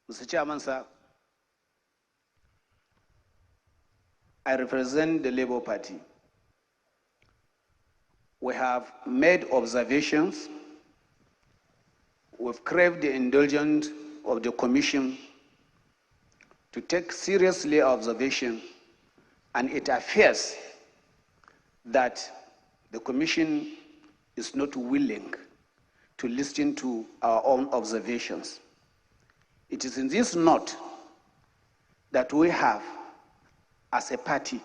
Mr. Chairman, sir, I represent the Labour Party. We have made observations. We've craved the indulgence of the Commission to take seriously our observation, and it appears that the Commission is not willing to listen to our own observations. It is in this note that we have, as a party,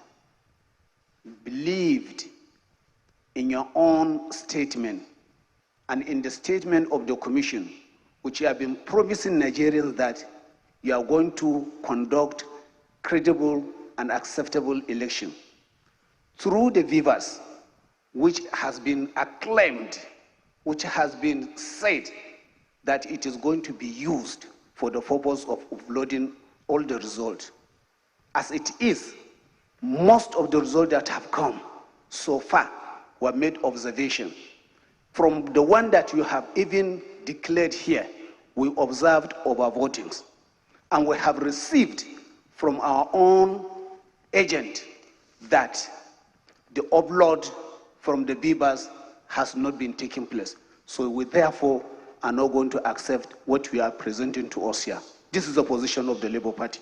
believed in your own statement and in the statement of the Commission, which you have been promising Nigerians that you are going to conduct credible and acceptable election through the Vivas, which has been acclaimed, which has been said that it is going to be used for the purpose of uploading all the results. As it is, most of the results that have come so far were made observation. From the one that you have even declared here, we observed overvotings. And we have received from our own agent that the upload from the Bibas has not been taking place. So we therefore are not going to accept what we are presenting to us here. This is the position of the Labour Party.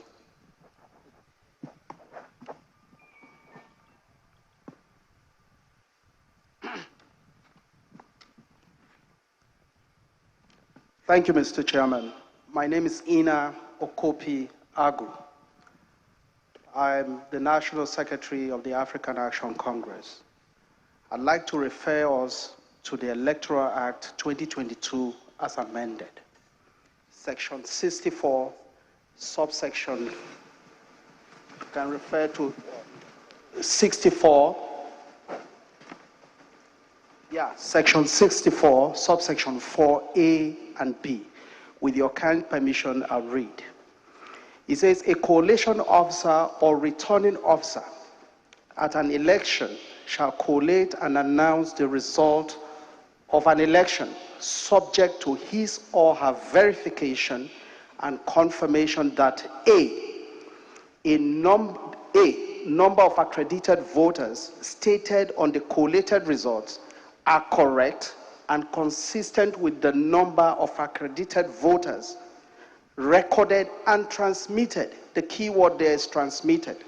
Thank you, Mr. Chairman. My name is Ina Okopi Agu. I'm the National Secretary of the African Action Congress. I'd like to refer us to the Electoral Act 2022 as amended. Section 64, subsection, you can refer to 64, section 64, subsection 4A and B. With your kind permission, I'll read. It says, a collation officer or returning officer at an election shall collate and announce the result of an election subject to his or her verification and confirmation that a number of accredited voters stated on the collated results are correct and consistent with the number of accredited voters recorded and transmitted, the key word there is transmitted,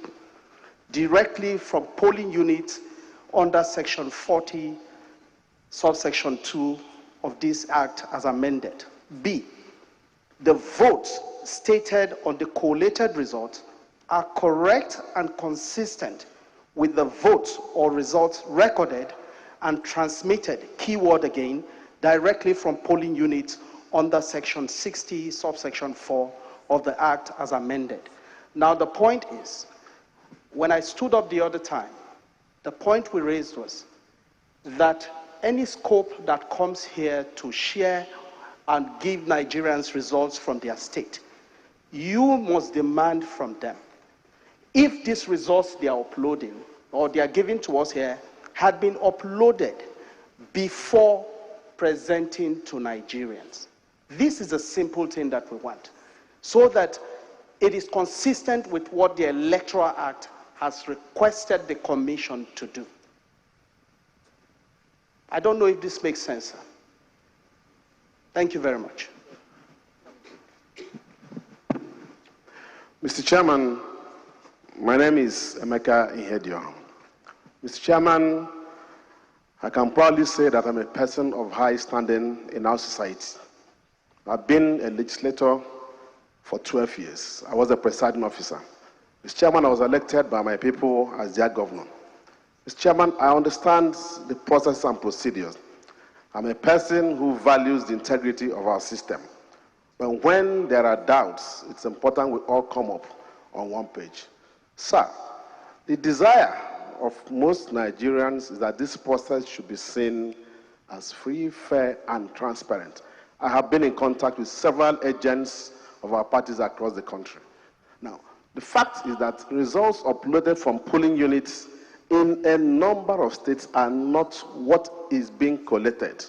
directly from polling units under section 40, subsection 2 of this act as amended. B, the votes stated on the collated results are correct and consistent with the votes or results recorded and transmitted, keyword again, directly from polling units under section 60, subsection 4 of the act as amended. Now the point is, when I stood up the other time, the point we raised was that any scope that comes here to share and give Nigerians results from their state, you must demand from them. If these results they are uploading or they are giving to us here had been uploaded before presenting to Nigerians. This is a simple thing that we want, so that it is consistent with what the Electoral Act has requested the Commission to do. I don't know if this makes sense, sir. Thank you very much. Mr. Chairman, my name is Emeka Ihedio. Mr. Chairman, I can proudly say that I'm a person of high standing in our society. I've been a legislator for 12 years. I was a presiding officer. Mr. Chairman, I was elected by my people as their governor. Mr. Chairman, I understand the process and procedures. I'm a person who values the integrity of our system. But when there are doubts, it's important we all come up on one page. Sir, the desire of most Nigerians is that this process should be seen as free, fair, and transparent. I have been in contact with several agents of our parties across the country. Now, the fact is that results uploaded from polling units in a number of states are not what is being collated.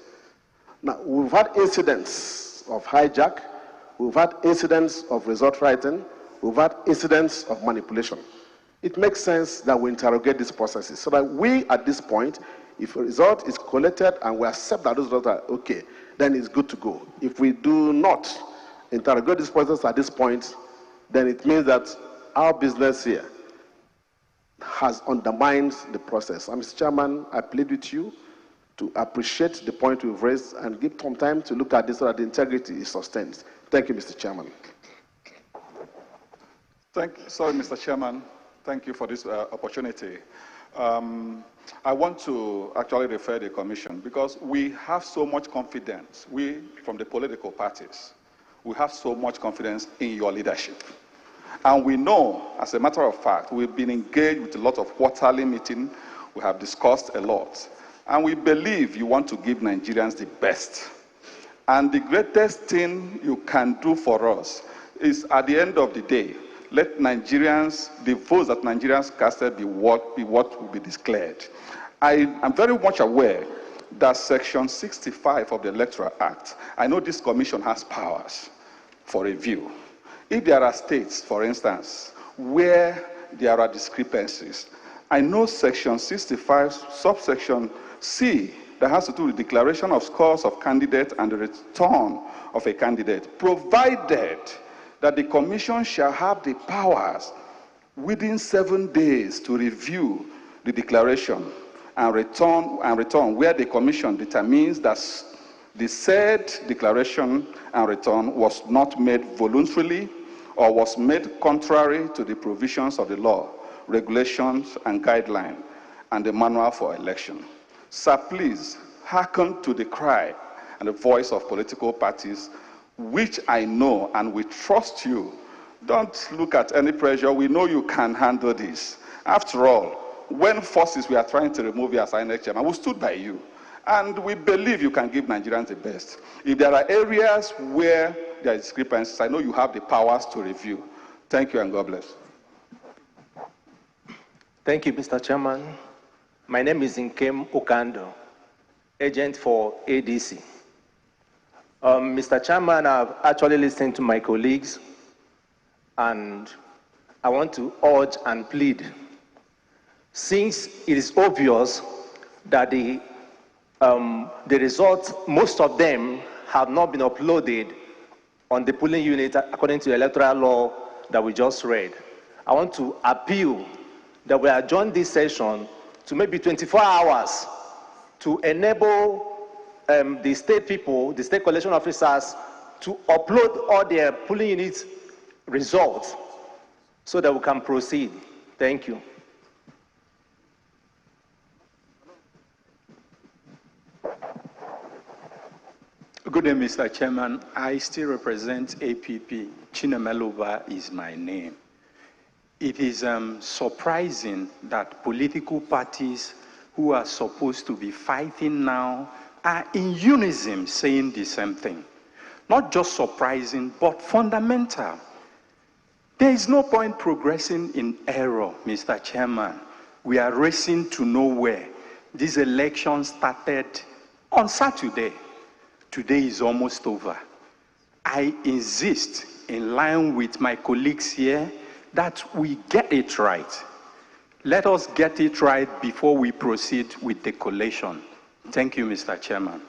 Now, we've had incidents of hijack, we've had incidents of result writing, we've had incidents of manipulation. It makes sense that we interrogate these processes so that we, at this point, if a result is collected and we accept that those results are okay, then it's good to go. If we do not interrogate this process at this point, then it means that our business here has undermined the process. Mr. Chairman, I plead with you to appreciate the point we've raised and give some time to look at this so that the integrity is sustained. Thank you, Mr. Chairman. Sorry, Mr. Chairman. Thank you for this opportunity. I want to actually refer the Commission because we have so much confidence. We, from the political parties, we have so much confidence in your leadership. And we know, as a matter of fact, we've been engaged with a lot of quarterly meetings. We have discussed a lot. And we believe you want to give Nigerians the best. And the greatest thing you can do for us is, at the end of the day, let Nigerians, the votes that Nigerians casted be what will be declared. I am very much aware that Section 65 of the Electoral Act, I know this commission has powers for review. If there are states, for instance, where there are discrepancies, I know Section 65, subsection C, that has to do with declaration of scores of candidates and the return of a candidate, provided that the commission shall have the powers within 7 days to review the declaration and return where the commission determines that the said declaration and return was not made voluntarily or was made contrary to the provisions of the law, regulations and guidelines, and the manual for election. Sir, please hearken to the cry and the voice of political parties, which I know and we trust you. Don't look at any pressure. We know you can handle this. After all, when forces we are trying to remove you as INEC chairman, we stood by you. And we believe you can give Nigerians the best. If there are areas where there are discrepancies, I know you have the powers to review. Thank you and God bless. Thank you, Mr. Chairman. My name is Nkem Okando, agent for ADC. Mr. Chairman, I've actually listened to my colleagues, and I want to urge and plead. Since it is obvious that the results, most of them have not been uploaded on the polling unit according to the electoral law that we just read, I want to appeal that we adjourn this session to maybe 24 hours to enable the state people, the state collation officers, to upload all their polling unit results so that we can proceed. Thank you. Good day, Mr. Chairman. I still represent APP. Chinemeluba is my name. It is surprising that political parties who are supposed to be fighting now are in unison saying the same thing. Not just surprising, but fundamental. There is no point progressing in error, Mr. Chairman. We are racing to nowhere. This election started on Saturday. Today is almost over. I insist, in line with my colleagues here, that we get it right. Let us get it right before we proceed with the collation. Thank you, Mr. Chairman.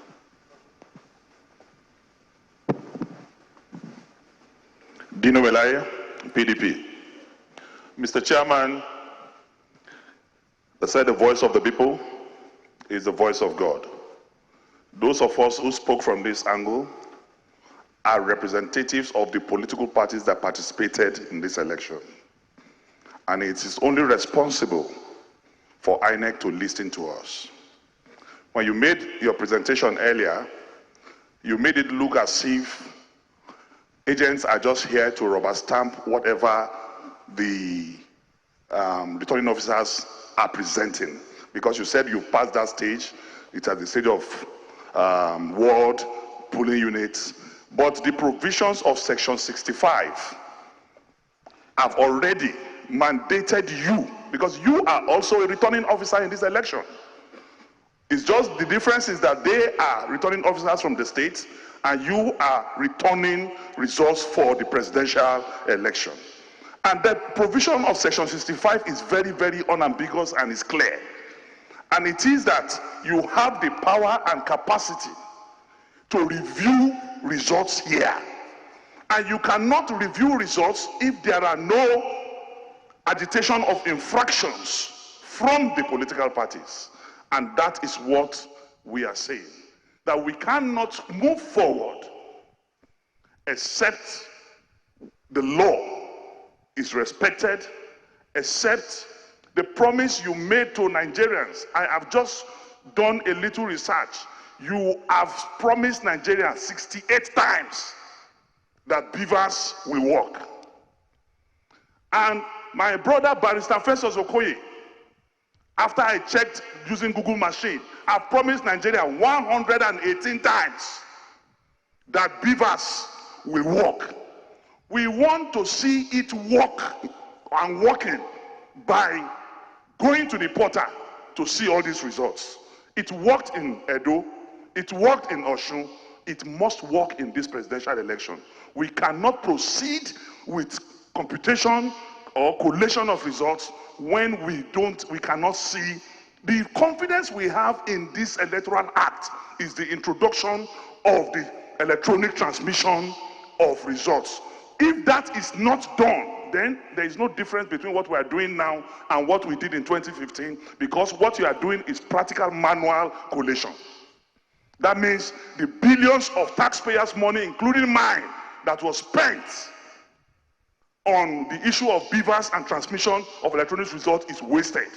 Dino Welaya, PDP. Mr. Chairman, they said the voice of the people is the voice of God. Those of us who spoke from this angle are representatives of the political parties that participated in this election. And it is only responsible for INEC to listen to us. When you made your presentation earlier, you made it look as if agents are just here to rubber stamp whatever the returning officers are presenting. Because you said you passed that stage, it's at the stage of ward polling units, but the provisions of Section 65 have already mandated you, because you are also a returning officer in this election. It's just the difference is that they are returning officers from the states and you are returning results for the presidential election. And the provision of Section 65 is very, very unambiguous and is clear. And it is that you have the power and capacity to review results here. And you cannot review results if there are no agitation of infractions from the political parties. And that is what we are saying. That we cannot move forward except the law is respected, except the promise you made to Nigerians. I have just done a little research. You have promised Nigerians 68 times that beavers will work. And my brother Barrister Festus Okoye, after I checked using Google machine, I've promised Nigeria 118 times that beavers will work. We want to see it work and working by going to the portal to see all these results. It worked in Edo, it worked in Osun, it must work in this presidential election. We cannot proceed with computation or collation of results when we cannot see. The confidence we have in this electoral act is the introduction of the electronic transmission of results. If that is not done, then there is no difference between what we are doing now and what we did in 2015, because what you are doing is practical manual collation. That means the billions of taxpayers' money, including mine, that was spent on the issue of beavers and transmission of electronic results is wasted.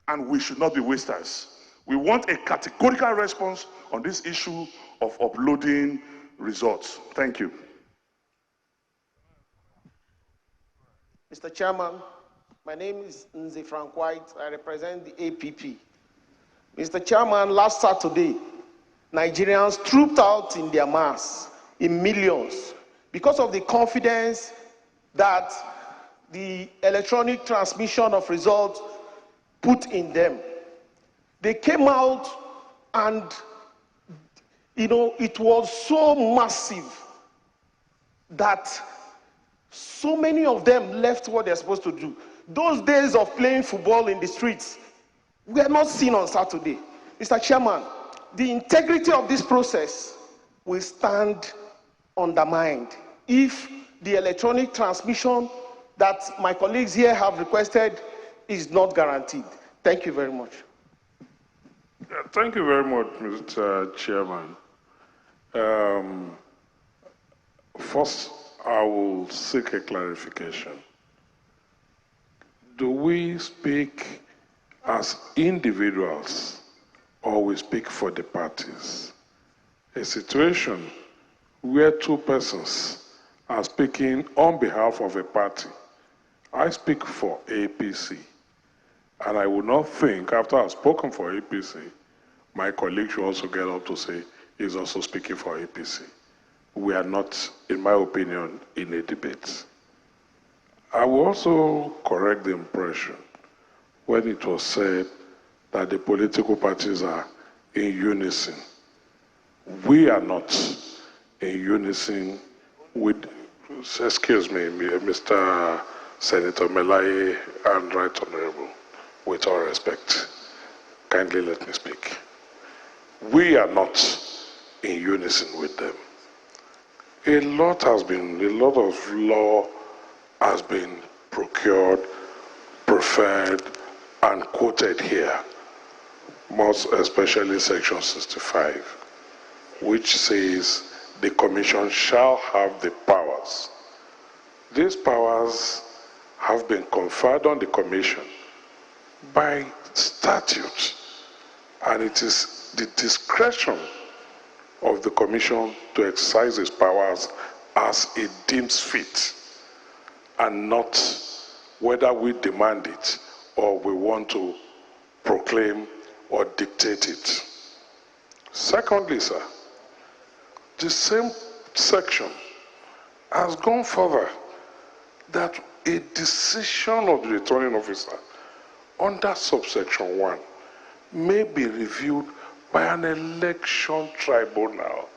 And we should not be wasters. We want a categorical response on this issue of uploading results. Thank you. Mr. Chairman, my name is Nze Frank White. I represent the APP. Mr. Chairman, last Saturday, Nigerians trooped out in their mass, in millions, because of the confidence that the electronic transmission of results put in them. They came out and, it was so massive that so many of them left what they're supposed to do. Those days of playing football in the streets were not seen on Saturday. Mr. Chairman, the integrity of this process will stand undermined if the electronic transmission that my colleagues here have requested is not guaranteed. Thank you very much. Thank you very much, Mr. Chairman. First, I will seek a clarification. Do we speak as individuals or we speak for the parties? A situation where two persons are speaking on behalf of a party. I speak for APC, and I would not think, after I've spoken for APC, my colleague should also get up to say he's also speaking for APC. We are not, in my opinion, in a debate. I will also correct the impression when it was said that the political parties are in unison. We are not in unison with, excuse me, Mr. Senator Melaye and Right Honorable, with all respect, kindly let me speak. We are not in unison with them. A lot of law has been procured, preferred, and quoted here, most especially Section 65, which says the Commission shall have the powers. These powers have been conferred on the Commission by statute, and it is the discretion of the Commission to exercise its powers as it deems fit, and not whether we demand it or we want to proclaim or dictate it. Secondly, sir, the same section has gone further that a decision of the returning officer under subsection 1 may be reviewed by an election tribunal.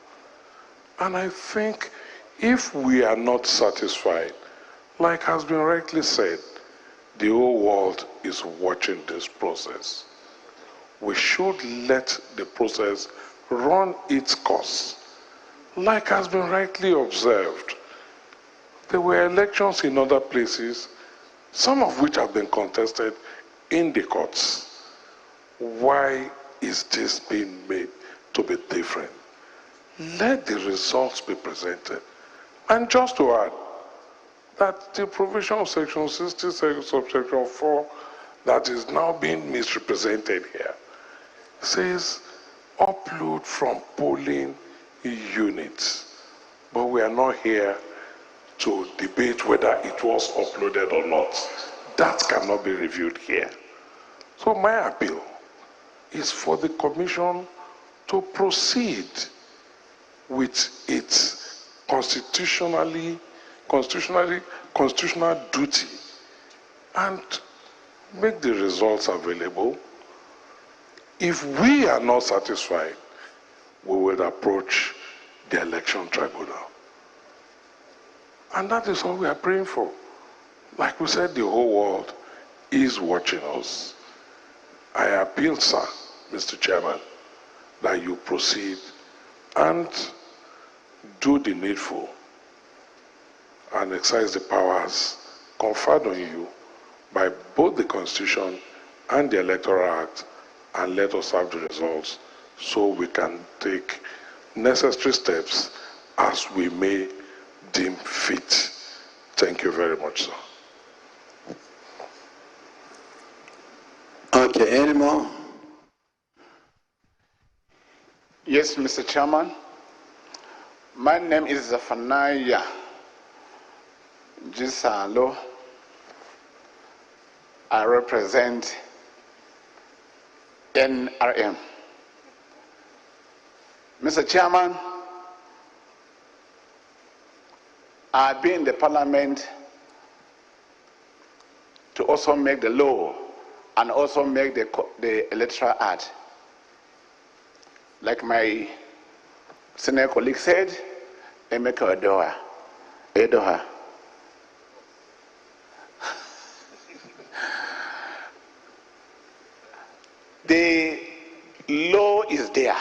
And I think if we are not satisfied, like has been rightly said, the whole world is watching this process. We should let the process run its course. Like has been rightly observed, there were elections in other places, some of which have been contested in the courts. Why is this being made to be different? Let the results be presented. And just to add, that the provision of section 66 subsection 4 that is now being misrepresented here says upload from polling units. But we are not here to debate whether it was uploaded or not. That cannot be reviewed here. So my appeal is for the Commission to proceed with its constitutional duty and make the results available. If we are not satisfied, we will approach the election tribunal. And that is what we are praying for. Like we said, the whole world is watching us. I appeal, sir, Mr. Chairman, that you proceed and do the needful and exercise the powers conferred on you by both the Constitution and the Electoral Act, and let us have the results so we can take necessary steps as we may deem fit. Thank you very much, sir. Okay, any more? Yes, Mr. Chairman. My name is Zafanaya Gisalo. I represent NRM. Mr. Chairman, I've been in the Parliament to also make the law and also make the Electoral Act. Like my senior colleague said, Emeka Edoha. The law is there.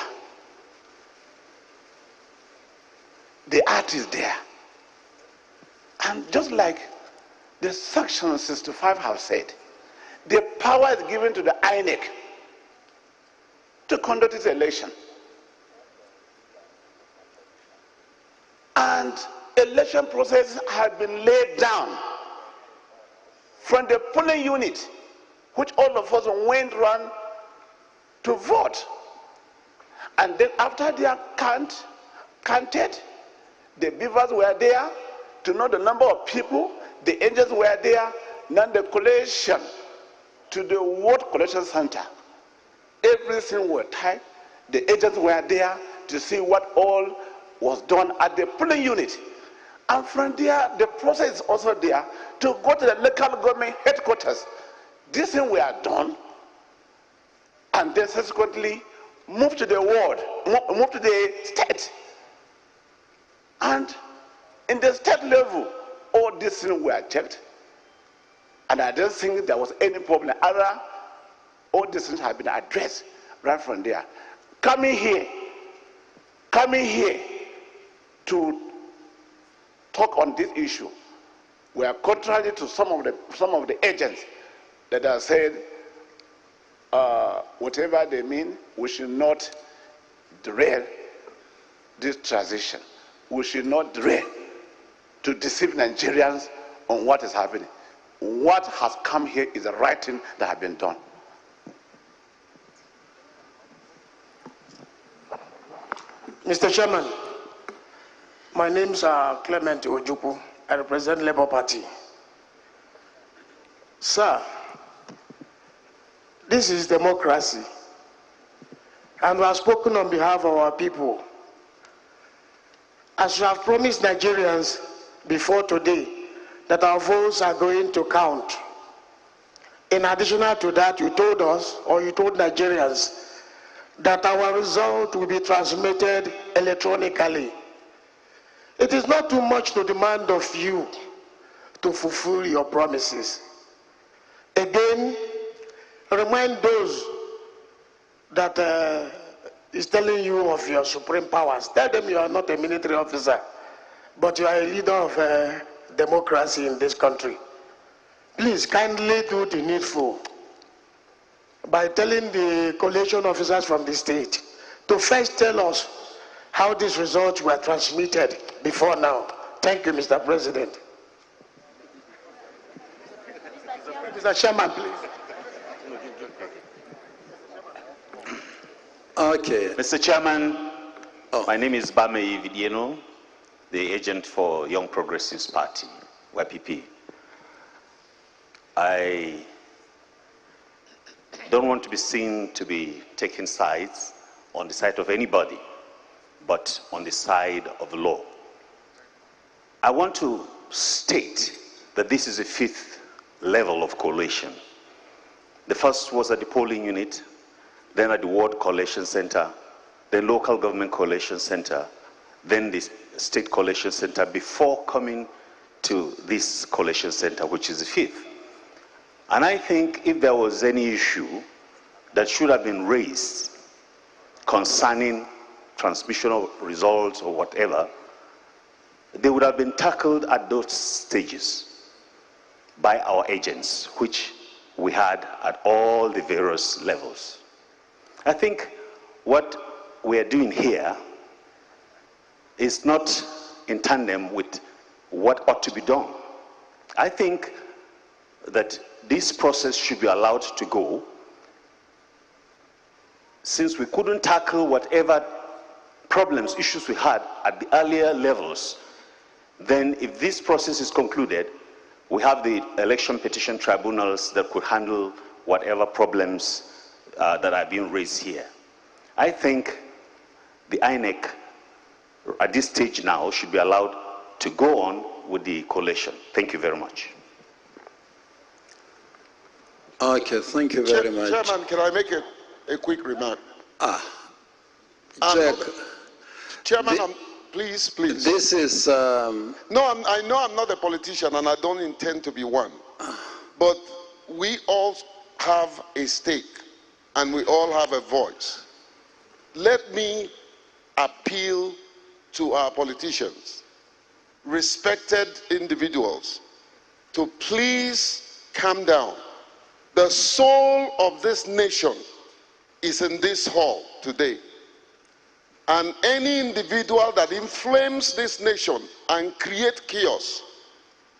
The act is there. And just like the section 65 have said, the power is given to the INEC to conduct its election. And election process has been laid down from the polling unit, which all of us went around to vote. And then after they are counted, the beavers were there to know the number of people, the agents were there, then the collation to the vote collection center. Everything was tight. The agents were there to see what all was done at the polling unit. And from there, the process is also there to go to the local government headquarters. This thing were done, and then subsequently move to the ward, move to the state. And in the state level, all these things were checked. And I don't think there was any problem. Other, all these things have been addressed right from there. Coming here to talk on this issue, we are contrary to some of the agents that have said whatever they mean, we should not derail this transition. We should not derail to deceive Nigerians on what is happening. What has come here is the right thing that has been done. Mr. Chairman, my name is Clement Ojukwu. I represent Labour Party. Sir, this is democracy, and we have spoken on behalf of our people. As you have promised Nigerians before today that our votes are going to count. In addition to that, you told us, or you told Nigerians, that our result will be transmitted electronically. It is not too much to demand of you to fulfill your promises. Again, remind those that is telling you of your supreme powers. Tell them you are not a military officer, but you are a leader of democracy in this country. Please kindly do the needful by telling the collation officers from the state to first tell us how these results were transmitted before now. Thank you, Mr. President. Mr. Chairman, please. Okay. Mr. Chairman, my name is Bame Vidieno, the agent for Young Progressives Party, YPP. I don't want to be seen to be taking sides on the side of anybody, but on the side of the law. I want to state that this is a fifth level of collation. The first was at the polling unit, then at the Ward Collation Center, then Local Government Collation Center, then the State Collation Center, before coming to this Collation Center, which is the fifth. And I think if there was any issue that should have been raised concerning transmission of results or whatever, they would have been tackled at those stages by our agents, which we had at all the various levels. I think what we are doing here is not in tandem with what ought to be done. I think that this process should be allowed to go, since we couldn't tackle whatever problems, issues we had at the earlier levels. Then if this process is concluded, we have the election petition tribunals that could handle whatever problems that are being raised here. I think the INEC at this stage now should be allowed to go on with the collation. Thank you very much. Okay, thank you very much. Chairman, can I make a quick remark? Jack, Chairman, please. This is... No, I know I'm not a politician and I don't intend to be one. But we all have a stake and we all have a voice. Let me appeal to our politicians, respected individuals, to please calm down. The soul of this nation is in this hall today. And any individual that inflames this nation and create chaos,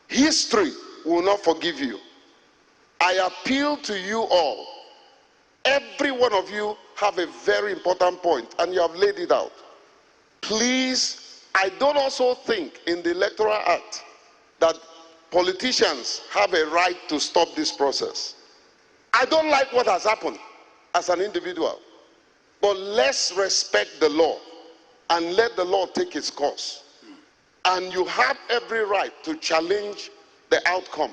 history will not forgive you. I appeal to you all. Every one of you have a very important point, and you have laid it out. Please, I don't also think in the Electoral Act that politicians have a right to stop this process. I don't like what has happened as an individual, but let's respect the law and let the law take its course. And you have every right to challenge the outcome.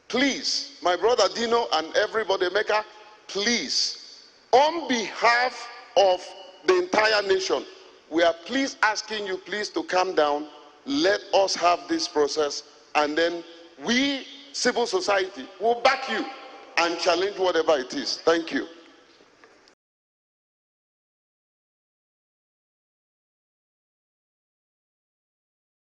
Please, my brother Dino and everybody maker, please, on behalf of the entire nation, we are please asking you please to calm down. Let us have this process, and then we, civil society, will back you and challenge whatever it is. Thank you.